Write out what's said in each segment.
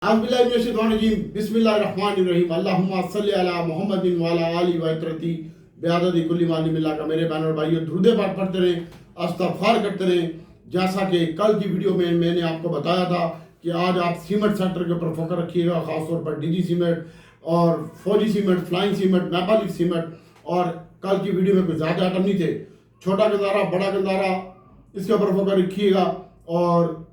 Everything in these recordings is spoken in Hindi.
बिस्मिल्लाहिर्रहमानिर्रहीम अल्लाहुम्मा सल्ली अला मुहम्मदिन व अला आलि व इत्रती बिआदद कुल्ली माली मिल्ला का मेरे बहन और भाइयों दुरूद पाठ पढ़ते रहें, इस्तग़फ़ार करते रहें। जैसा कि कल की वीडियो में मैंने आपको बताया था कि आज आप सीमेंट सेक्टर के ऊपर फोकस रखिएगा, ख़ासतौर पर डीजी सीमेंट और फौजी सीमेंट, फ्लाइंग सीमेंट, मैपालिक सीमेंट। और कल की वीडियो में कुछ ज़्यादा आइटम नहीं थे, छोटा गंदारा, बड़ा गंदारा, इसके ऊपर फोकस रखिएगा और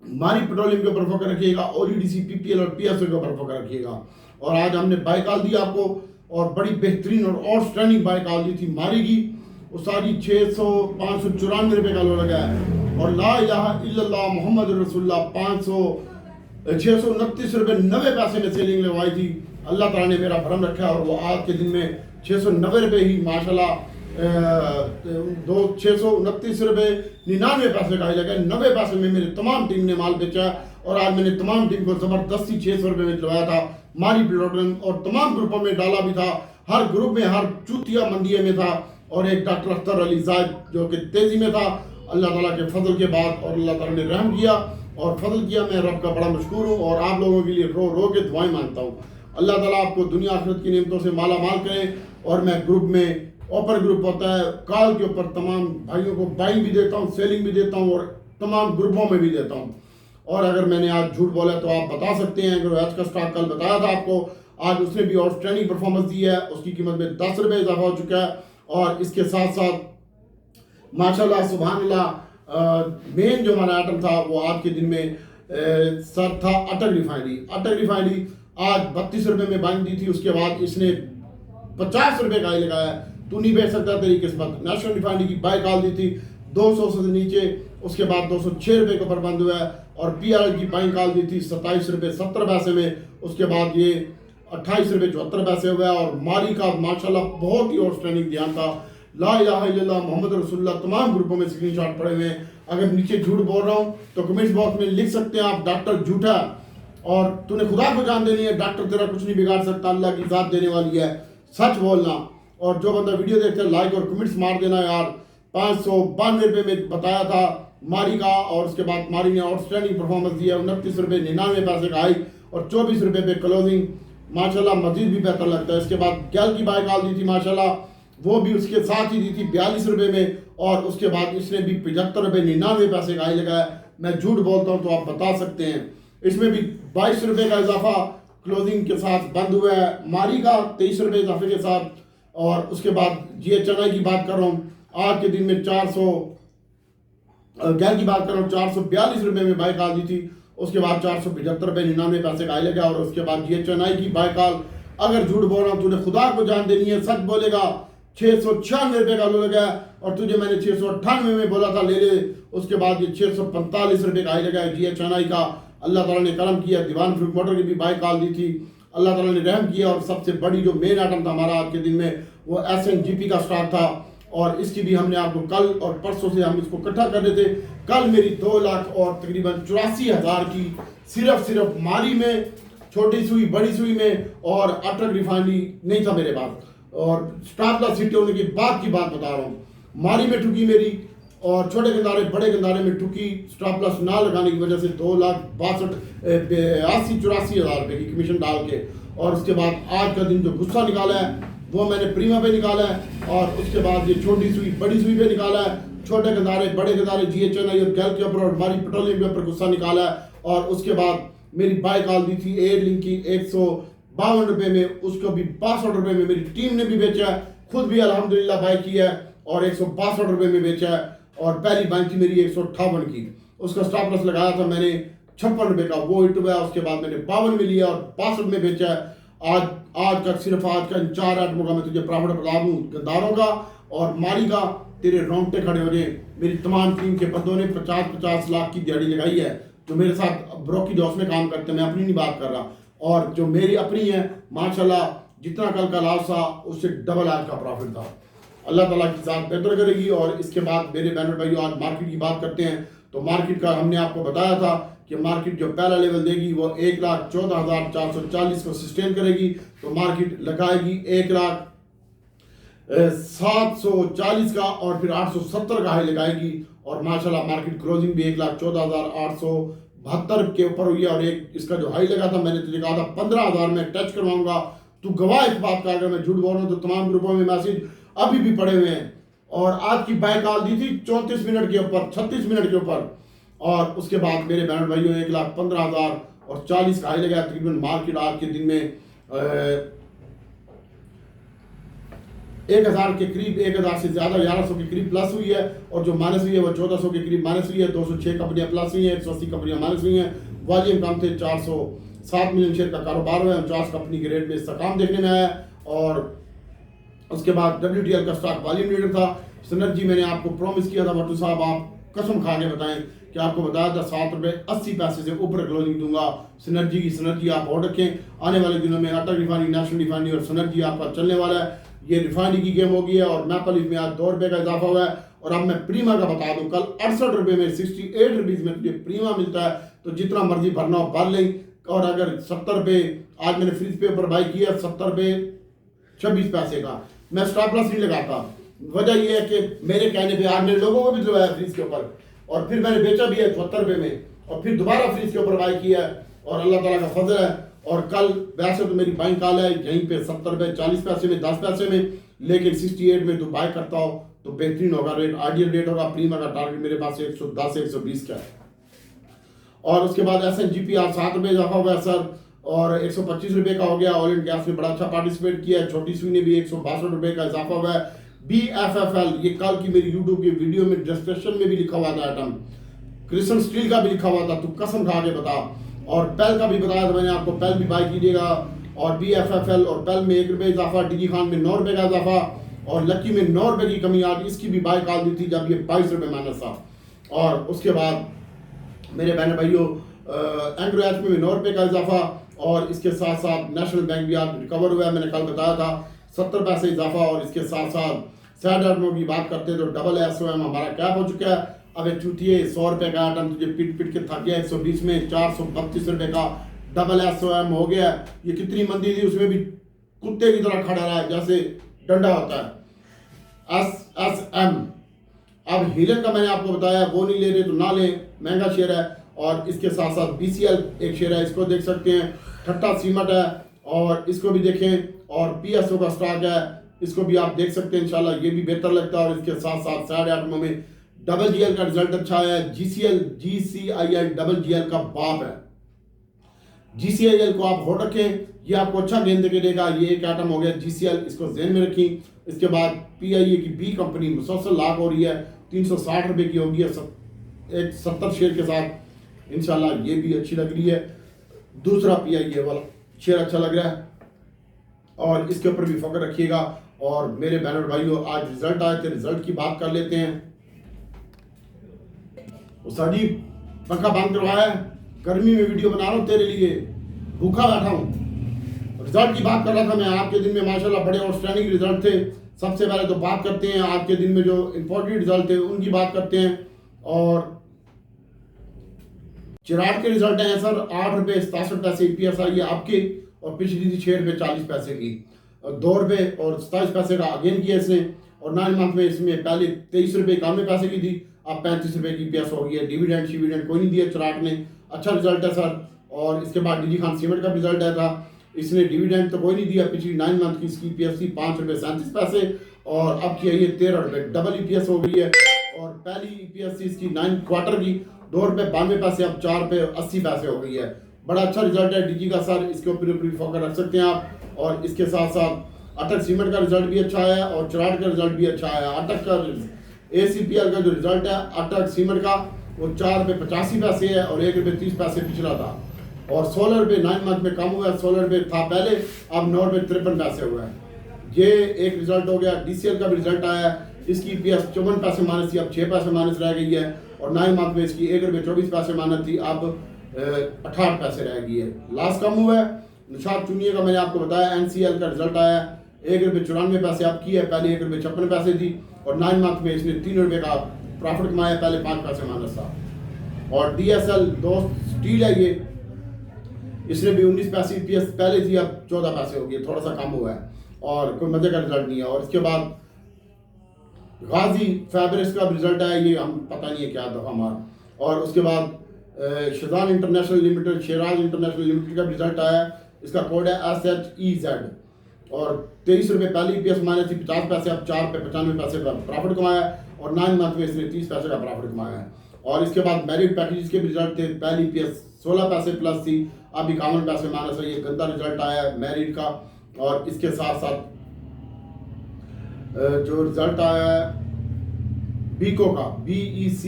मारी पेट्रोलियम के ऊपर फोकस रखिएगा, ओडीडीसी, पीपीएल और पीएसओ के ऊपर फोकस रखिएगा। और आज हमने बाय कॉल दी आपको और बड़ी बेहतरीन और आउटस्टैंडिंग बाय कॉल दी थी मारी की। वो सारी 594 रुपये का लो लगा है और ला इलाहा इल्लल्लाह मुहम्मद रसूलुल्लाह 629 रुपये 90 पैसे में सेलिंग लगवाई थी। अल्लाह ताला ने मेरा भरम रखा और वो आज के दिन में 690 रुपये ही माशाल्लाह 629 रुपये 99 पैसे का ही लगा। 90 पैसे में मेरी तमाम टीम ने माल बेचा और आज मैंने तमाम टीम को ज़बरदस्ती 600 रुपये में दिलवाया था मारी प्रोग्राम और तमाम ग्रुपों में डाला भी था। हर ग्रुप में हर चूतिया मंदिया में था और एक डॉक्टर अख्तर अली जायद जो कि तेज़ी में था। अल्लाह ताला के फजल के बाद और अल्लाह ताला ने रहम किया और फजल किया। मैं रब का बड़ा मशकूर हूँ और आप लोगों के लिए रो रो के दुआएं मांगता हूँ। अल्लाह ताला आपको दुनिया आखिरत की नेमतों से माला माल करे। और मैं ग्रुप में ओपन ग्रुप होता है, कॉल के ऊपर तमाम भाइयों को बाइंग भी देता हूँ, सेलिंग भी देता हूँ और तमाम ग्रुपों में भी देता हूँ। और अगर मैंने आज झूठ बोला तो आप बता सकते हैं। अगर आज का स्टॉक कल बताया था आपको, आज उसने भी आउटस्टैंडिंग परफॉर्मेंस दी है, उसकी कीमत में 10 रुपये इजाफा हो चुका है। और इसके साथ साथ माशाल्लाह सुभानअल्लाह मेन जो हमारा आइटम था वो आज के दिन में सर था अटक रिफाइनरी। अटक रिफाइनरी आज 32 रुपये में बाइंग दी थी, उसके बाद इसने 50 रुपये का ही लगाया। तू नहीं बेच सकता, तेरी किस्मत। नेशनल रिफाइनरी की बाय कॉल दी थी 200 से नीचे, उसके बाद 206 रुपये के ऊपर बंद हुआ है। और पीआरएल की बाइंग कॉल दी थी 27 रुपये 70 पैसे में, उसके बाद ये 28 रुपये 74 पैसे हुआ है। और मारी का माशाल्लाह बहुत ही आउटस्टैंडिंग ध्यान था। ला इलाहा इल्लल्लाह मोहम्मद रसूलुल्लाह तमाम ग्रुपों में स्क्रीनशॉट पड़े हुए हैं। अगर नीचे झूठ बोल रहा हूँ तो कमेंट्स बॉक्स में लिख सकते हैं आप, डॉक्टर झूठा और तूने खुदा को जान देनी है, डॉक्टर तेरा कुछ नहीं बिगाड़ सकता, अल्लाह की जात देने वाली है, सच बोलना। और जो बंदा वीडियो देखते हैं लाइक और कमेंट्स मार देना यार। 592 रुपये में बताया था मारी का और उसके बाद मारी ने आउटस्टैंडिंग परफॉर्मेंस दिया, 29 रुपये 99 पैसे का हाई और 24 रुपये पे क्लोजिंग। माशाल्लाह मजीद भी बेहतर लगता है। इसके बाद गैल की बाय कॉल दी थी माशाल्लाह, वो भी उसके साथ ही दी थी 42 रुपये में और उसके बाद इसने भी 75 रुपये 99 पैसे का हाई लगाया। मैं झूठ बोलता हूँ तो आप बता सकते हैं। इसमें भी 22 रुपये का इजाफा क्लोजिंग के साथ बंद हुआ है मारी का 23 रुपये इजाफे के साथ। और उसके बाद जीएचएनआई की बात कर रहा हूँ, आज के दिन में 400 गैर की बात कर रहा हूँ 442 रुपये में बाय कॉल दी थी, उसके बाद 475 रुपये 99 पैसे का लगा। और उसके बाद जीएचएनआई की बाय कॉल, अगर झूठ बोल रहा हूँ तूने खुदा को जान देनी है, सच बोलेगा, 696 रुपये का लो लगा और तुझे मैंने 698 में बोला था ले ले। उसके बाद ये 645 रुपये का लगा है जीएचएनआई का। अल्लाह ताला ने करम किया, दीवान फ्रूट मोटर की भी बाय कॉल दी थी, अल्लाह ताला ने रहम किया। और सबसे बड़ी जो मेन आइटम था हमारा आज के दिन में वो एसएनजीपी का स्टॉक था और इसकी भी हमने आपको कल और परसों से हम इसको इकट्ठा कर रहे थे। कल मेरी 2 लाख और तकरीबन 84,000 की सिर्फ मारी में, छोटी सुई बड़ी सुई में और अटक रिफाइनरी नहीं था मेरे पास। और स्टॉप लॉस हिट होने की बात बता रहा हूँ। मारी में ठुकी मेरी और छोटे गंदारे बड़े गंदारे में ठुकी, स्टॉप लॉस ना लगाने की वजह से 2,82,84,000 रुपये की कमीशन डाल के। और उसके बाद आज का दिन जो गुस्सा निकाला है वो मैंने प्रीमा पे निकाला है और उसके बाद ये छोटी सुई बड़ी सुई पे निकाला है। छोटे गंदारे बड़े गंदारे जीएचएनआई और गैल के ऊपर और मारी पेट्रोलियम के ऊपर गुस्सा निकाला है। और उसके बाद मेरी बाय कॉल दी थी एयर लिंक की 152 रुपये में, उसको भी 62 रुपये में मेरी टीम ने भी बेचा है, खुद भी अल्हम्दुलिल्लाह बाय किया है और 162 रुपये में बेचा है। और पहली बाइंग थी मेरी 158 की, उसका स्टॉप लॉस लगाया था मैंने 56 रुपये का, वो हिट हुआ। उसके बाद मैंने 52 में लिया और 62 में बेचा है। आज का सिर्फ आज का इन 4 आइटमों का मैं तुझे प्रॉफिट बता दूँ, गंदारों का और मारी का, तेरे रोंगटे खड़े हो रहे। मेरी तमाम टीम के बंदों ने 50-50 लाख की दिहाड़ी लगाई है जो मेरे साथ ब्रोकी डॉस में काम करते हैं, मैं अपनी नहीं बात कर रहा। और जो मेरी अपनी है माशाल्लाह, जितना कल का लॉस था उससे डबल आज का प्रॉफिट था। अल्लाह ताला की जात बेहतर करेगी। और इसके बाद मेरे बहनों भाइयों आज मार्केट की बात करते हैं। तो मार्केट का हमने आपको बताया था कि मार्केट जो पहला लेवल देगी वो 1,14,440 को सस्टेन करेगी। तो मार्केट लगाएगी 1,0740 का और फिर 870 का हाई लगाएगी। और माशाल्लाह मार्केट क्लोजिंग भी 1,14,800 72 के ऊपर हुई है। और एक इसका जो हाई लगा था, मैंने तुझे कहा था 15,000 में टच करवाऊंगा, तू गवाह इस बात का। अगर मैं झूठ बोल रहा हूँ तो तमाम ग्रुपों में मैसेज अभी भी पड़े हुए हैं। और आज की बाय कॉल दी थी 34 मिनट के ऊपर, 36 मिनट के ऊपर। और उसके बाद मेरे बहन भाइयों 1,15,000 और 40 का हाई लगा। तकरीबन मार्केट आज के दिन में 1,000 के करीब, 1,000 से ज़्यादा 1,100 के करीब प्लस हुई है। और जो माइनस हुई है वो 1,400 के करीब माइनस हुई है। 206 कंपनियां प्लस हुई हैं, 180 कंपनियां माइनस हुई हैं। वॉल्यूम कम थे, 407 मिलियन शेयर का कारोबार हुआ है। 49 कंपनी के रेट में इसका काम देखने में आया। और उसके बाद WTL का स्टॉक वॉल्यूम लीडर था। सिनर्जी मैंने आपको प्रॉमिस किया था भट्टू साहब, आप कसम खा के बताएं कि आपको बताया था 7 रुपये 80 पैसे से ऊपर क्लोजिंग दूंगा। सिनर्जी आप ऑर्डर रखें। आने वाले दिनों में अटल रिफाइनरी, नेशनल रिफाइनरी और सिनर्जी आपका चलने वाला है। ये रिफाइनरी की गेम हो गई है। और मैपल में आज 2 रुपये का इजाफा हुआ है। और अब मैं प्रीमा का बता दूं, कल 68 रुपये में 68 रुपीज़ में तुझे प्रीमा मिलता है, तो जितना मर्जी भरना हो भर लें। और अगर 70 रुपये आज मैंने फ्रिज पे ऊपर बाई किया, 70 रुपये 26 पैसे का। मैं स्टॉप लॉस नहीं लगाता। वजह यह है कि मेरे कहने पे आज मेरे लोगों को भी दिलवाया फ्रिज के ऊपर, और फिर मैंने बेचा भी है 74 रुपये में, और फिर दोबारा फ्रिज के ऊपर बाई किया है। और अल्लाह ताला का फजल है। और कल वैसे तो मेरी बाइंग कॉल है यहीं पे 70 रुपये 40 पैसे में, 10 पैसे में, लेकिन 68 में तो बाय करता हो तो बेहतरीन होगा रेट, आइडियल रेट होगा। प्रीमा का टारगेट मेरे पास 110 120 का है। और उसके बाद SNGP आज 7 रुपये इजाफा हुआ है सर, और 125 रुपये का हो गया। ऑयल एंड गैस ने बड़ा अच्छा पार्टिसिपेट किया है। छोटी सुई ने भी 162 रुपये का इजाफा हुआ है। BFFL, ये कल की मेरी यूट्यूब की वीडियो में डिस्क्रिप्शन में भी लिखा हुआ था आइटम, क्रिस्टल स्टील का भी लिखा हुआ था, तू कसम खा के बता। और पेल का भी बताया था मैंने आपको, पेल भी बाई कीजिएगा। और BFFL और पेल में 1 रुपये इजाफा, डिजी खान में 9 रुपये का इजाफा, और लक्की में 9 रुपये की कमी आज, इसकी भी बाई कॉल दी थी जब ये 22 रुपये माइनस था। और उसके बाद मेरे बहन भाइयों एंग्रो एचपी में 9 रुपये का इजाफा। और इसके साथ साथ नेशनल बैंक भी आज रिकवर हुआ है, मैंने कल बताया था 70 पैसे इजाफा। और इसके साथ साथ सैड आइटमों की बात करते हैं तो डबल SOM हमारा कैप हो चुका है। अब एक चूतिए 100 रुपये का आइटम तुझे पिट पिट के थक गया, 120 में 432 रुपये का डबल SOM हो गया। ये कितनी मंदी थी, उसमें भी कुत्ते की तरह खड़ा रहा है जैसे डंडा होता है। SSM अब हीलन का मैंने आपको बताया, वो नहीं ले रहे तो ना लें, महंगा शेयर है। और इसके साथ साथ BCL एक शेयर है, इसको देख सकते हैं। ठट्टा सीमेंट है और इसको भी देखें। और PSO का स्टॉक है, इसको भी आप देख सकते हैं, इंशाल्लाह ये भी बेहतर लगता है। और इसके साथ साथ साढ़े आठों में GGL का रिजल्ट अच्छा है। GCIL GGL का बाप है। GCIL को आप होल्ड रखें, ये आपको अच्छा गेंद देके देगा। ये एक आइटम हो गया GCL, इसको ज़हन में रखें। इसके बाद PIA की B कंपनी मुसलसल लाख हो रही है, 360 रुपये की होगी एक 70 शेयर के साथ, इंशाल्लाह ये भी अच्छी लग रही है। दूसरा PIA वाला शेयर अच्छा लग रहा है, और इसके ऊपर भी फोकस रखिएगा। और मेरे बहनों और भाइयों, आज रिजल्ट आए थे, रिजल्ट की बात कर लेते हैं। साजी पंखा बंद करवाया है, गर्मी में वीडियो बना रहा हूँ तेरे लिए, भूखा बैठा हूँ। रिजल्ट की बात कर रहा था मैं। आज के दिन में माशाल्लाह बड़े आउटस्टैंडिंग रिजल्ट थे। सबसे पहले तो बात करते हैं आज के दिन में जो इंपॉर्टेंट रिजल्ट थे उनकी बात करते हैं। और चिराग के रिजल्ट हैं सर, 8 रुपये 67 पैसे EPS आई है आपकी, और पिछली थी 6 रुपये 40 पैसे की। 2 रुपये और 27 पैसे का अगेन किया इसने। और 9 मंथ में इसमें पहले 23 रुपये 91 पैसे की थी, अब 35 रुपये की EPS हो गई है। डिविडेंड शिविडेंड कोई नहीं दिया चिराग ने, अच्छा रिजल्ट है सर। और इसके बाद डीजी खान सीमेंट का रिजल्ट आया था, इसने डिविडेंड तो कोई नहीं दिया। पिछली 9 मंथ की इसकी EPS थी 5 रुपये 37 पैसे, और अब की है 13 रुपये, डबल EPS हो गई है। और पहली EPS थी इसकी 9 क्वार्टर की 2 रुपये 92 पैसे, अब 4 रुपये 80 पैसे हो गई है। बड़ा अच्छा रिजल्ट है डीजी का सर, इसके ऊपर फोकस रख सकते हैं आप। और इसके साथ साथ अटक सीमेंट का रिजल्ट भी अच्छा है, और चिराग का रिजल्ट भी अच्छा है। अटक का ACPL का जो रिजल्ट है अटक सीमेंट का, वो 4 रुपये 85 पैसे है, और 1 रुपये 30 पैसे पिछला था। और 16 रुपये 9 मंथ में कम हुआ है, 16 रुपये था पहले, अब 9 रुपये 53 पैसे हुआ है। ये एक रिजल्ट हो गया। DCL का भी रिजल्ट आया है, इसकी EPS 54 पैसे माइनस थी, अब 6 पैसे माइनस रह गई है। और 9 मंथ में इसकी 1 रुपये 24 पैसे माइनस थी, अब 68 पैसे रह गई है। लास्ट कम हुआ है। निशात चुनिए का मैंने आपको बताया, NCL का रिजल्ट आया है, 1 रुपये 94 पैसे अब की है, पहले 1 रुपये 56 पैसे थी। और 9 मंथ में इसने 3 रुपये का प्रॉफिट कमाया, पहले 5 पैसे माइनस था। और DSL दोस्त स्टील है, ये इसने भी 19 पैसे EPS पहले थी, अब 14 पैसे हो गई, थोड़ा सा कम हुआ है, और कोई मजे का रिजल्ट नहीं है। और इसके बाद गाजी फैब्रिक्स का रिजल्ट है, ये हम पता नहीं है क्या दफा मार। और उसके बाद Shadan international limited, Sheraz international limited का रिजल्ट आया। इसका कोड है SHEZ और 23 रुपये पहले EPS माइनस थी 50 पैसे, अब 4 रुपये 95 पैसे का प्रॉफिट कमाया और 9 मंथ में इसने 30 पैसे का प्रॉफिट कमाया है। और इसके बाद मेरिट पैकेजेस के भी रिजल्ट थे। पहली EPS 16 पैसे प्लस थी, अब 51 पैसे माइनस है। ये गंदा रिजल्ट आया है मेरिट का। और इसके साथ साथ जो रिजल्ट आया है बीको का, BEC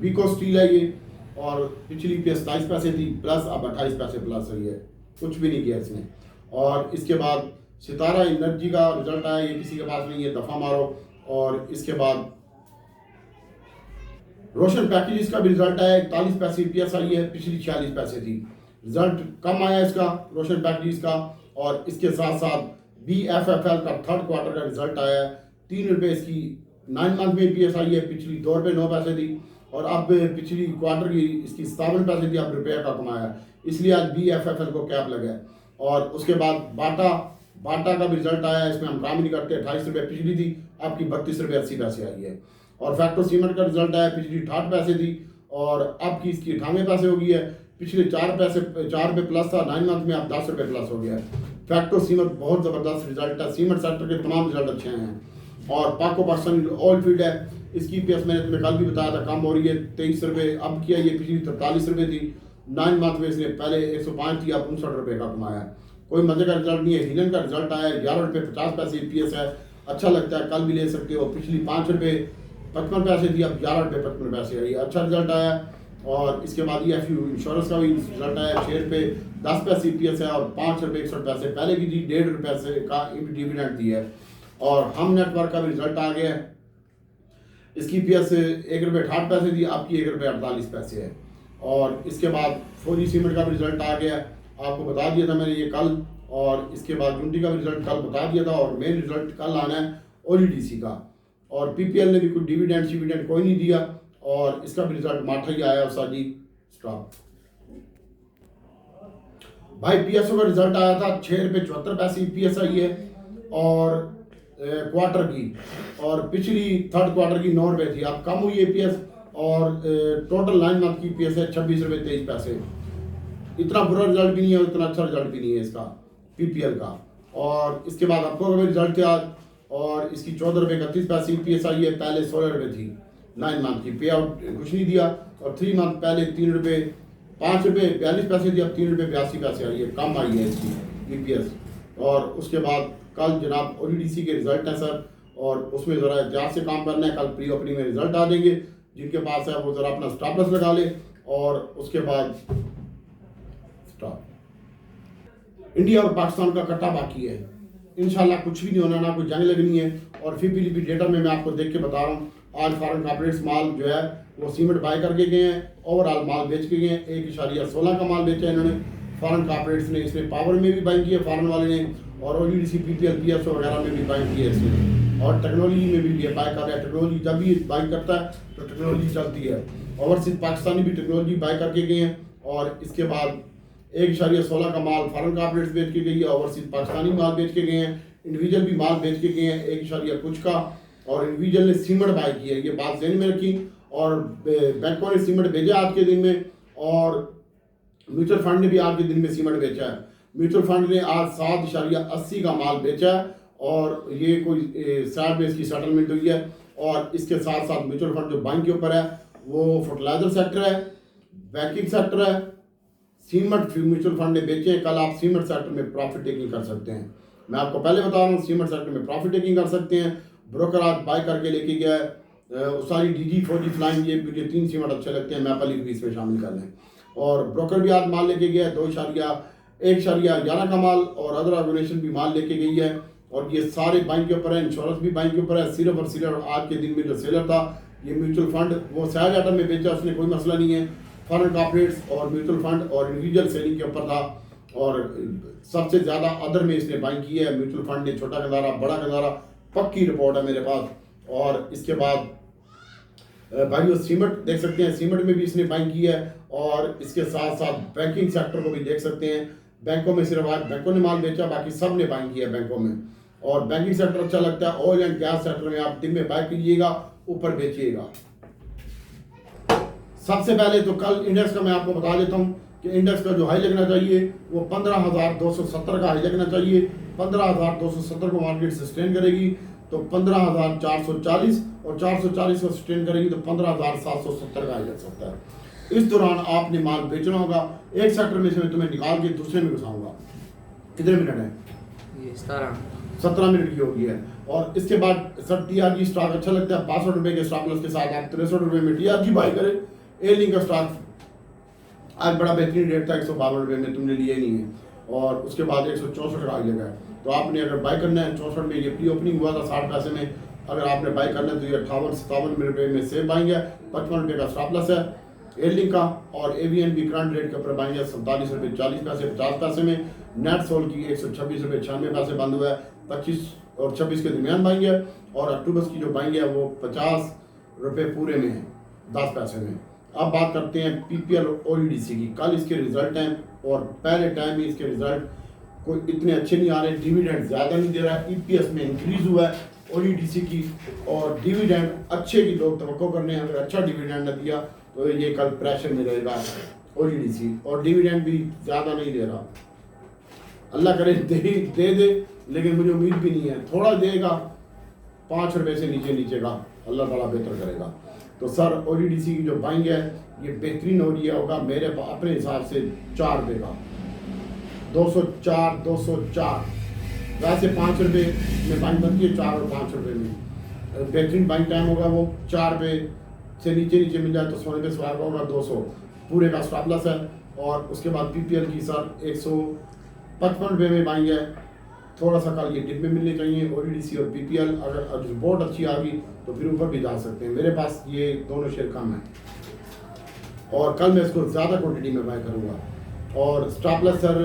बीको स्टील है ये, और पिछली EPS 27 पैसे थी प्लस, अब 28 पैसे प्लस है। ये कुछ भी नहीं किया इसने। और इसके बाद सितारा एनर्जी का रिजल्ट आया, ये किसी के पास नहीं है, दफा मारो। और इसके बाद रोशन पैकेजेस का भी रिजल्ट आया, 41 पैसे EPS आई है, पिछली 46 पैसे थी। रिजल्ट कम आया इसका रोशन पैकेजेस का। और इसके साथ साथ BFFL का थर्ड क्वार्टर का रिजल्ट आया, 3 रुपये इसकी 9 मंथ में EPS आई है, पिछली 2 रुपये 9 पैसे थी। और अब पिछली क्वार्टर की इसकी 57 पैसे थी, अब रुपये का कमाया, इसलिए आज BFFL को कैप लगा। और उसके बाद बाटा का भी रिजल्ट आया, इसमें हम काम ही नहीं करते, 28 रुपये पिछली थी, आपकी 32 रुपये 80 पैसे आई है। और फैक्टो सीमेंट का रिजल्ट आया, पिछली 68 पैसे थी और अब की इसकी 98 पैसे हो गई है। पिछले 4 रुपये प्लस था 9 मंथ में, अब 10 रुपये प्लस हो गया है। फैक्टो सीमेंट बहुत ज़बरदस्त रिजल्ट है, सीमेंट सेक्टर के तमाम रिजल्ट अच्छे हैं। और पाको पाकिस्तान ऑयल फील्ड है, इसकी EPS मैंने तुम्हें कल भी बताया था कम हो रही है, 23 रुपये अब किया, ये पिछली 43 रुपये थी। 9 मंथ में इसने पहले 105 थी, अब 59 रुपये का कमाया है। कोई मजे का रिजल्ट नहीं है। हिलन का रिजल्ट आया, 11 रुपये 50 पैसे EPS है, अच्छा लगता है, कल भी ले सकते हो। पिछली 5 रुपये 55 पैसे थी, अब 11 रुपये 55 पैसे आई, अच्छा रिजल्ट आया। और इसके बाद EFU इंश्योरेंस का भी रिजल्ट आया, 6 रुपये 10 पैसे EPS है और 5 रुपये 61 पैसे पहले की थी, 1.5 रुपये से का डिविडेंड दी है। और हम नेटवर्क का भी रिजल्ट आ गया है, इसकी EPS 1 रुपये 68 पैसे थी, आपकी 1 रुपये 48 पैसे है। और इसके बाद फौजी सीमेंट का भी रिजल्ट आ गया, आपको बता दिया था मैंने ये कल। और इसके बाद यूनिटी का भी रिजल्ट कल बता दिया था, और मेन रिजल्ट कल आना है ONGC का। और PPL ने भी कोई डिविडेंड कोई नहीं दिया, और इसका भी रिजल्ट माठा ही आया साजी स्टॉक। भाई PSO का रिजल्ट आया था, 6 रुपये 74 पैसे EPS आई है और क्वार्टर की, और पिछली थर्ड क्वार्टर की 9 रुपये थी, अब कम हुई EPS। और टोटल 9 मंथ की EPS है 26 रुपये 23 पैसे। इतना बुरा रिजल्ट भी नहीं है और इतना अच्छा रिजल्ट भी नहीं है इसका PPL का। और इसके बाद आपको का भी रिजल्ट थे आज, और इसकी 14 रुपये 31 पैसे EPS आई है, पहले 16 रुपये थी। 9 मंथ की पे आउट कुछ नहीं दिया। और 3 मंथ पहले 3 रुपये 5 रुपये 42 पैसे थी, अब 3 रुपये 82 पैसे आई है, कम आई है इसकी EPS। और उसके बाद कल जनाब ONGC के रिजल्ट हैं सर, और उसमें ज़रा एहतियात से काम करना है। कल प्री ओपनिंग में रिजल्ट आ देंगे, जिनके पास है वो ज़रा अपना स्टॉप लॉस लगा ले। और उसके बाद इंडिया और पाकिस्तान का कट्टा बाकी है, इंशाल्लाह कुछ भी नहीं होना, ना कोई जंग लगनी है। और FIPLP डेटा में मैं आपको देख के बता रहा हूँ, आज फॉरेन कॉर्पोरेट्स माल जो है वो सीमेंट बाय करके गए हैं, ओवरऑल माल बेच के गए हैं। 1.16 का माल बेचा है इन्होंने, फॉरेन कॉर्पोरेट्स ने। इसमें पावर में भी बाइंग की है फॉरेन वाले ने, और ONGC PPL PSO वगैरह में भी बाइंग की है इसने, और टेक्नोलॉजी में भी बाय कर रहा है। टेक्नोलॉजी जब भी बाइंग करता है तो टेक्नोलॉजी चलती है। ओवरसीज पाकिस्तानी भी टेक्नोलॉजी बाय करके गए हैं। और इसके बाद 1.16 का माल फॉरेन कॉर्पोरेट्स बेच के गई है, ओवरसीज पाकिस्तानी माल बेच के गए हैं, इंडिविजुअल भी माल बेच के गए हैं 1 कुछ का। और इंडिविजुअल ने सीमेंट बाय की है, ये बात ध्यान में रखी। और बैंकों ने सीमेंट भेजा आज के दिन में, और म्यूचुअल फंड ने भी आज के दिन में सीमेंट बेचा है। म्यूचुअल फंड ने आज 7.80 का माल बेचा है, और ये कोई साइड में इसकी सेटलमेंट हुई है। और इसके साथ साथ म्यूचुअल फंड जो बैंक के ऊपर है वो फर्टिलाइजर सेक्टर है, बैंकिंग सेक्टर है, सीमेंट म्यूचुअल फंड ने बेचे हैं। कल आप सीमेंट सेक्टर में प्रॉफिट टेकिंग कर सकते हैं, मैं आपको पहले बता रहा हूँ, सीमेंट सेक्टर में प्रॉफिट टेकिंग कर सकते हैं। ब्रोकर आज बाय करके लेके गया है सारी DG फौजी फ्लाइंग, ये मुझे 3 सीमेंट अच्छे लगते हैं, मैपल भी इसमें शामिल कर लें। और ब्रोकर भी आज माल लेके गया है 1.11 का माल, और अदर ऑर्गेनाइजेशन भी माल लेके गई है। और ये सारे बैंक के ऊपर है, इंश्योरेंस भी बैंक के ऊपर है। सिर्फ और सिर्फ आज के दिन में जो सेलर था ये म्यूचुअल फंड, वो सहज आइटम में बेचा, उसने कोई मसला नहीं है। फॉरेन कॉर्पोरेट्स और म्यूचुअल फंड और इंडिविजुअल सेलिंग के ऊपर था, और सबसे ज़्यादा अदर में इसने बाइंग की है। म्यूचुअल फंड ने छोटा गंदारा, बड़ा गंदारा, पक्की रिपोर्ट है मेरे पास। और इसके बाद भाई वो सीमेंट देख सकते हैं, सीमेंट में भी इसने बाइंग की है। और इसके साथ साथ बैंकिंग सेक्टर को भी देख सकते हैं, बैंकों में सिर्फ आज बैंकों ने माल बेचा, बाकी सब ने बाइंग किया बैंकों में। और बैंकिंग सेक्टर अच्छा लगता है। ऑयल एंड गैस सेक्टर में आप दिन में बाय कीजिएगा, ऊपर बेचिएगा। सबसे पहले तो कल इंडेक्स का मैं आपको बता देता हूँ कि इंडेक्स का जो हाई लगना चाहिए वो 15,270 का हाई लगना चाहिए। 15,270 को मार्केट सस्टेन करेगी तो 15,440 और 440 को सस्टेन करेगी तो 15,770 का हाई लग सकता है। इस दौरान आपने माल बेचना होगा। एक सेक्टर में से मैं तुम्हें निकाल के दूसरे में घुसाऊंगा। कितने मिनट है? ये 17 मिनट की होगी है। और इसके बाद सर टीआरजी स्टॉक अच्छा लगता है 65 रुपए के स्टॉप लॉस के साथ आप 63 रुपए में टीआरजी बाई करें। ए लिंक का स्टॉक आज बड़ा बेहतरीन रेट था 152 रुपये में, तुमने लिए नहीं है। और उसके बाद 164 का हाई लगा है। तो आपने अगर बाई करना है 64 में, ये प्री ओपनिंग हुआ था 60 पैसे में, अगर आपने बाई करना है तो ये 58-57 रुपये में सेफ बाइंग है। 55 रुपये का स्टॉप लॉस है एयर लिंक का। और एवीएन भी करंट रेट के ऊपर बाइंग है 47 रुपये 40 पैसे 50 पैसे में। नेट सोल की 126 रुपये 96 पैसे बंद हुआ है। 25 और 26 के दरमियान बाइंग है। और अक्टूबर की जो बाइंग है वो 50 रुपये पूरे में है 10 पैसे में। अब बात करते हैं पीपीएल ओईडीसी की। कल इसके रिजल्ट हैं और पहले टाइम में इसके रिजल्ट कोई इतने अच्छे नहीं आ रहे। डिविडेंड ज़्यादा नहीं दे रहा है। ईपीएस में इंक्रीज हुआ है ओईडीसी की और डिविडेंड अच्छे की लोग तवक्को कर रहे हैं। अगर अच्छा डिविडेंड न दिया तो ये कल प्रेशर में रहेगा ओईडीसी। और डिविडेंड भी ज़्यादा नहीं दे रहा। अल्लाह करे दे लेकिन मुझे उम्मीद भी नहीं है। थोड़ा देगा 5 रुपये से नीचे का अल्लाह ताला बेहतर करेगा। तो सर ओईडीसी की जो बाइंग है ये बेहतरीन हो रही है होगा मेरे अपने हिसाब से 4 रुपये का 204 वैसे 5 रुपये में बाइंग बनती है 4 और 5 रुपये में बेहतरीन बाइंग टाइम होगा। वो 4 रुपये से नीचे मिल जाए तो सोने पे सवार का होगा 200 पूरे का स्टॉप लॉस है। और उसके बाद पीपीएल की सर 155 रुपये में बाइंग है। थोड़ा सा कल ये डिप में मिलने चाहिए ओईडीसी और पीपीएल। अगर रिपोर्ट अच्छी आ गई तो फिर ऊपर भी जा सकते हैं। मेरे पास ये दोनों शेयर कम है और कल मैं इसको ज़्यादा क्वांटिटी में बाय करूँगा। और स्टॉप लॉस सर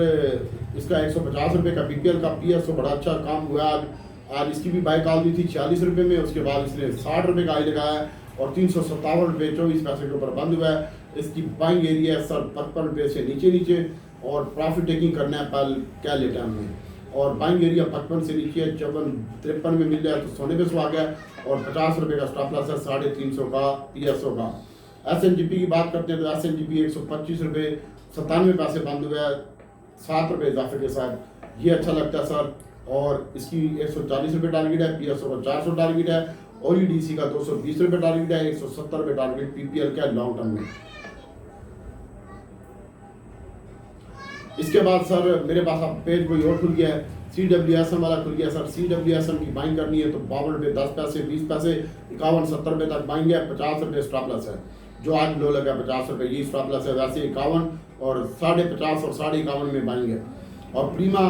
इसका 150 रुपये का पीपीएल का पीएसओ बड़ा अच्छा काम हुआ आज इसकी भी बाय कॉल दी थी 46 रुपये में। उसके बाद इसने 60 रुपये का हाई लगाया और 357 रुपये 24 पैसे के ऊपर बंद हुआ है। इसकी बाइंग एरिया है सर 55 रुपये से नीचे और प्रॉफिट टेकिंग करना है पल क्या लेटा में। और बाइंग एरिया 55 से नीचे 54-53 में मिल जाए तो सोने पे सुहा गया। और 50 रुपये का स्टॉप लॉस है 350 का पीएसओ का। एसएनजीपी की बात करते हैं तो एसएनजीपी 125 रुपये 97 पैसे बंद हुआ है 7 रुपये इजाफे के साथ। ये अच्छा लगता है सर। और इसकी 140 रुपये टारगेट है। पीएसओ का 400 टारगेट है। ओईडीसी का 220 रुपये टारगेट है। 170 रुपये टारगेट पीपीएल का लॉन्ग टर्म में। इसके बाद सर मेरे पास अब पेज कोई और खुल गया है CWSM वाला खुल गया सर। CWSM की बाइंग करनी है तो 52 रुपये 10 पैसे 20 पैसे 51-70 रुपये तक बाइंग है। 50 रुपये स्टॉप लॉस है जो आज लो लगा 50 रुपये ये स्टॉप लॉस है। वैसे 51 और 50.5 और 51.5 में बाइंग है। और प्रीमा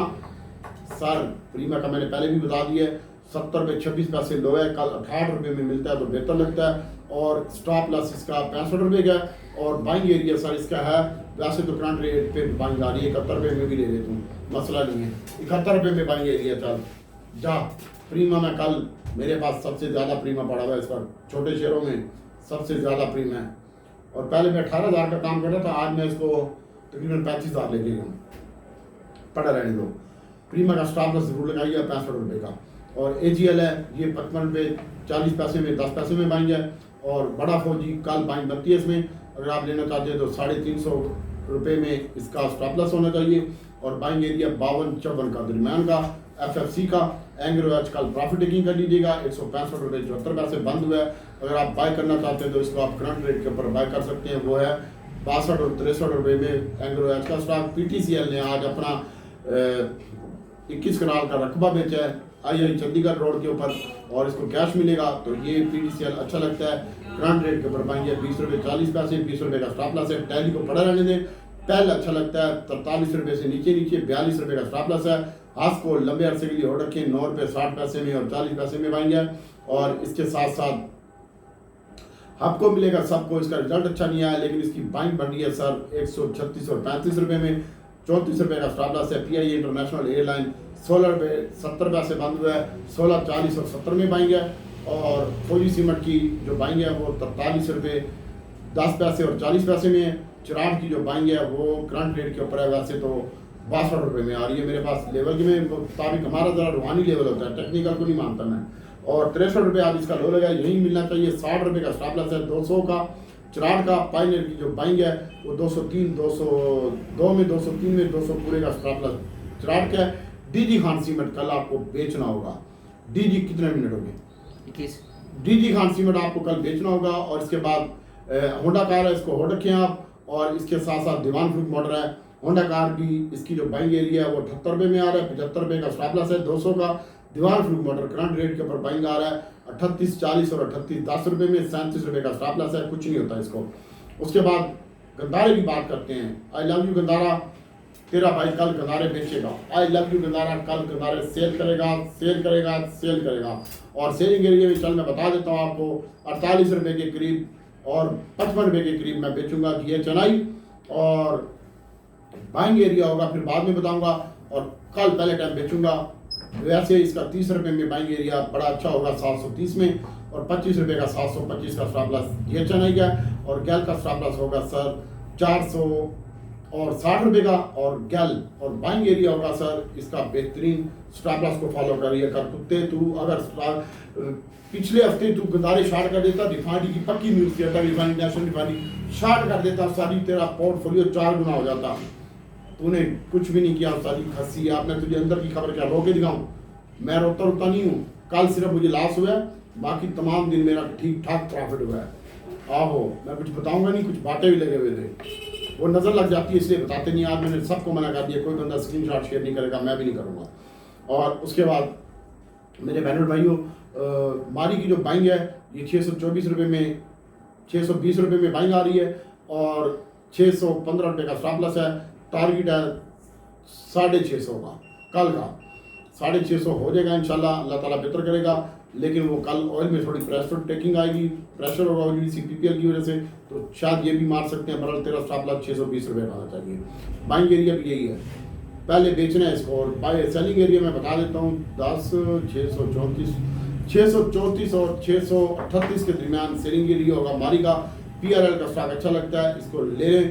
सर प्रीमा का मैंने पहले भी बता दिया है 70 रुपये 26 पैसे लो है। कल 68 रुपये में मिलता है तो बेहतर लगता है। और स्टॉप लॉस इसका 65 रुपये का है। और बाइंग एरिया सर इसका है वैसे तो करंट रेट पे बाइंग आ रही है 71 रुपये में भी ले लेता हूँ मसला नहीं है। 71 रुपये में बाइंग एरिया चल जा। प्रीमा में कल मेरे पास सबसे ज़्यादा प्रीमा पड़ा हुआ है इस पर छोटे शेयरों में सबसे ज़्यादा प्रीमा है। और पहले मैं 18,000 का काम कर रहा था आज मैं इसको तकरीबन 35,000 लेके गया पड़ा रहने दो। प्रीमा का स्टॉप लॉस जरूर लगाइए 65 रुपये का। और AGL है ये 55 रुपये 40 पैसे में 10 पैसे में बाइंग है। और बड़ा फौजी कल बाइंग बनती है इसमें अगर आप लेना चाहते हैं तो 350 रुपये में इसका स्टॉप लॉस होना चाहिए। और बाइंग एरिया 52-54 का दरमियान का। FFC का एंग्रो एच कल प्रॉफिट टेकिंग कर लीजिएगा 165 रुपये 74 पैसे बंद हुआ है। अगर आप बाय करना चाहते हैं तो इसको आप करंट रेट के ऊपर बाय कर सकते हैं वो है 62 और 63 रुपये में एंग्रो एच का स्टॉक। PTCL ने आज अपना 21 कनाल का रकबा बेचा है आई चंडीगढ़ रोड के ऊपर और इसको कैश मिलेगा तो ये PTCL अच्छा लगता है। करंट रेट के ऊपर पाएंगे 20 रुपये 40 पैसे 20 रुपये का स्टॉप लॉस है। टैली को पड़ा रहने दें। पहले अच्छा लगता है 43 रुपये से नीचे 42 रुपये का स्टॉप लॉस है। हाथ को लंबे अरसे के लिए हो रखे 9 रुपये 60 पैसे में और 40 पैसे में बाएंगे। और इसके साथ साथ आपको मिलेगा सबको इसका रिजल्ट अच्छा नहीं आया लेकिन इसकी बाइंग बढ़ रही है सर 136 और 35 रुपये में 34 रुपये का स्टॉप लॉस है। PIA इंटरनेशनल एयरलाइन 16 रुपये 70 पैसे बंद हुआ है 16, 40 और 70 में बाइंग है। और फौजी सीमेंट की जो बाइंग है वो 43 रुपये 10 पैसे और 40 पैसे में है। चिराग की जो बाइंग है वो करंट रेट के ऊपर है वैसे तो 62 रुपये में आ रही है मेरे पास लेवल के में मुताबिक हमारा ज़रा रूहानी लेवल होता है टेक्निकल को नहीं मानता मैं। और 63 रुपये आज इसका लो लगा यही मिलना चाहिए। 60 रुपये का स्टॉप लॉस है 200 का चराड़ का पायनियर की जो बाइंग है वो 203, 202 में, 203 में, 200 पूरे का स्टॉप लॉस चराड़ का है। डीजी खान सीमेंट कल आपको बेचना होगा। डीजी कितने मिनट हो गए? 21। डीजी खान सीमेंट आपको कल बेचना होगा। और इसके बाद होंडा कार है, इसको होल्ड रखें आप। और इसके साथ साथ दीवान फ्रूट मोटर है। होंडा कार की इसकी जो बाइंग एरिया है वो 78 रुपये में आ रहा है, 75 रुपये का स्टॉप लॉस है। 200 का दीवान फ्रूट मोटर करंट रेट के ऊपर बाइंग आ रहा है 38.40 और 38.10 रुपये में, 37 रुपये का स्टॉप लॉस है, कुछ नहीं होता इसको। उसके बाद गंदारे की बात करते हैं। आई लव यू गंदारा, तेरा भाई कल गंदारे बेचेगा। आई लव यू गंदारा कल गंदारे सेल करेगा, सेल करेगा, सेल करेगा। और सेलिंग एरिया में चल मैं बता देता हूँ आपको 48 रुपये के करीब और 55 रुपये के करीब मैं बेचूंगा GHNI। और बाइंग एरिया होगा फिर बाद में बताऊंगा। और कल पहले टाइम बेचूंगा। वैसे इसका 30 रुपये में बाइंग एरिया बड़ा अच्छा होगा 730 में, और 25 रुपये का 725 का स्टॉप लॉस GHNI का। और गैल का स्टॉप लॉस होगा सर 460 रुपये का। और गैल और बाइंग एरिया होगा सर इसका बेहतरीन। स्टॉप लॉस को फॉलो करिए कर कुत्ते। तू अगर पिछले हफ्ते तू गंदारे शार्ट कर देता, रिफाइनरी की पक्की न्यूज़ किया था, रिफाइनरी नेशनल रिफाइनरी शार्ट कर देता, सारी तेरा पोर्टफोलियो 4 गुना हो जाता। तूने कुछ भी नहीं किया, सारी खस्सी। आपने तुझे अंदर की खबर क्या रो के दिखाऊं? मैं रोता रोता नहीं हूँ। कल सिर्फ मुझे लॉस हुआ है, बाकी तमाम दिन मेरा ठीक ठाक प्रॉफिट हुआ है। आहो, मैं कुछ बताऊंगा नहीं, कुछ बातें भी लगे हुए थे, वो नज़र लग जाती है इसलिए बताते नहीं। आज मैंने सबको मना कर दिया, कोई बंदा स्क्रीनशॉट शेयर नहीं करेगा, मैं भी नहीं करूँगा। और उसके बाद मेरे बहनों भाइयों, मारी की जो बाइंग है ये 624 रुपये में, 620 रुपये में बाइंग आ रही है। और 615 रुपये का स्टॉप लॉस है। टारगेट है 650 का, कल का 650 हो जाएगा इंशाल्लाह, अल्लाह ताला बेहतर करेगा। लेकिन वो कल ऑयल में थोड़ी प्रेशर टेकिंग आएगी, प्रेशर होगा ONGC PPL की वजह से, तो शायद ये भी मार सकते हैं। बहरहाल तेरा स्टॉप लॉस 620 रुपये का आना चाहिए। बाइंग एरिया भी यही है, पहले बेचना है इसको। और बाय सेलिंग एरिया में बता देता हूँ 10, 634 और 638 के दरमियान सेलिंग एरिया होगा। मारी का PRL का स्टॉक अच्छा लगता है, इसको ले लें।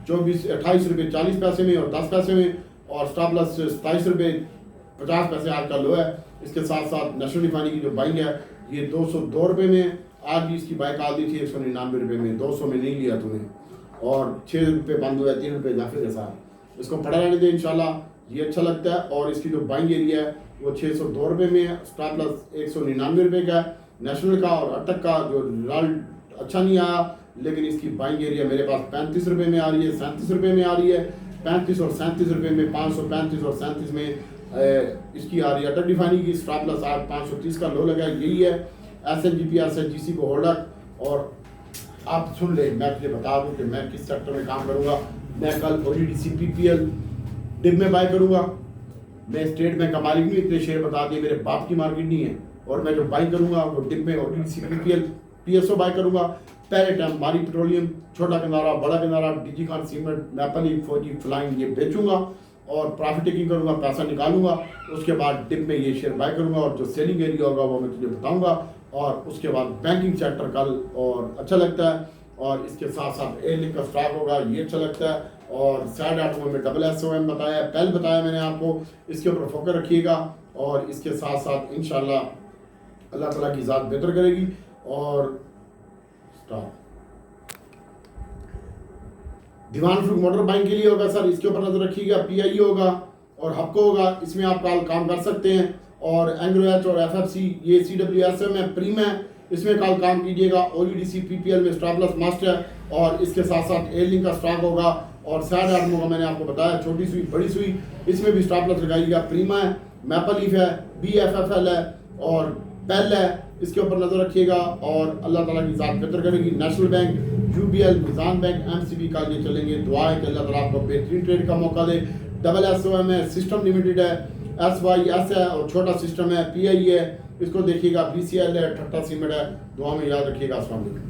28 रुपये 40 पैसे में और 10 पैसे में। और स्टॉप लॉस 27 रुपये 50 पैसे आज का लो है। इसके साथ साथ नेशनल रिफाइनरी की जो बाइंग है ये 202 रुपये में, आज भी इसकी बाइक आ दी थी 199 रुपये में, 200 में नहीं लिया तूने। और 6 रुपये बंद हुआ है, 3 रुपये जाफिर के साथ। इसको पड़ा रहने दे इंशाल्लाह, ये अच्छा लगता है। और इसकी जो बाइंग एरिया है वो 602 रुपये में, स्टॉप लॉस 199 रुपये का है। नेशनल का और अटक का जो रिजल्ट अच्छा नहीं आया, लेकिन इसकी बाइंग एरिया मेरे पास 35 रुपये में आ रही है, 37 रुपये में आ रही है। 35 और 37 रुपये में, 535 और 37 में इसकी आ रही है। अटक रिफाइनरी की स्टॉप लॉस आज 530 का लो लगा, यही है। SNGP SNGC को होल्ड रख। और आप सुन ले, मैं तुझे बता दूं कि मैं किस सेक्टर में काम करूंगा। मैं कल ONGC PPL डिप में बाय करूंगा। मैं स्टेट बैंक का मालिक नहीं, इतने शेयर बता दिए, मेरे बाप की मार्केट नहीं है। और मैं जो बाई करूंगा वो डिप में ONGC PPL PSO बाय करूंगा। पहले टाइम मारी पेट्रोलियम, छोटा गंदारा, बड़ा Gandhara, DG Khan cement, maple, फौजी, फ्लाइंग ये बेचूंगा और प्रॉफिट टेकिंग करूंगा, पैसा निकालूंगा। उसके बाद डिप में ये शेयर बाय करूंगा। और जो सेलिंग एरिया होगा वो मैं तुझे बताऊंगा। और उसके बाद बैंकिंग सेक्टर कल और अच्छा लगता है। और इसके साथ साथ एयरलिंक का स्टॉक होगा, ये अच्छा लगता है। और साइड आर्टमो में SSOM बताया, पहले बताया मैंने आपको, इसके ऊपर फोकस रखिएगा। और इसके साथ साथ इंशाल्लाह अल्लाह ताला की ज़ात बेहतर करेगी। और दीवान फ्रूट मोटर बाइंग के लिए होगा सर, इसके ऊपर नजर रखिएगा। PIE होगा और हपको होगा, इसमें आप कल काम कर सकते हैं। और एंग्रो-एच और FFC ये CWSM है, प्रीम है, इसमें कल काम कीजिएगा। ONGC PPL में स्टॉप लॉस मास्ट है। और इसके साथ साथ एयरलिंक का स्टॉक होगा। और साइड आर्मो का मैंने आपको बताया, छोटी सुई बड़ी सुई, इसमें भी स्टॉप लॉस लगाइएगा। प्रीमा है, मैपल लीफ है, BFFL है और पेल है, इसके ऊपर नजर रखिएगा। और अल्लाह ताला की ज़ात बेहतर करेगी। National bank, UBL, Meezan bank, MCB का ये चलेंगे। दुआ है कि अल्लाह ताला आपको बेहतरीन ट्रेड का मौका दे। SSOM है, सिस्टम लिमिटेड है, SYS है और छोटा सिस्टम है, PIE है, इसको देखिएगा। BCL है, ठट्टा सीमेंट है। दुआ में याद रखिएगा। अस्सलाम वालेकुम।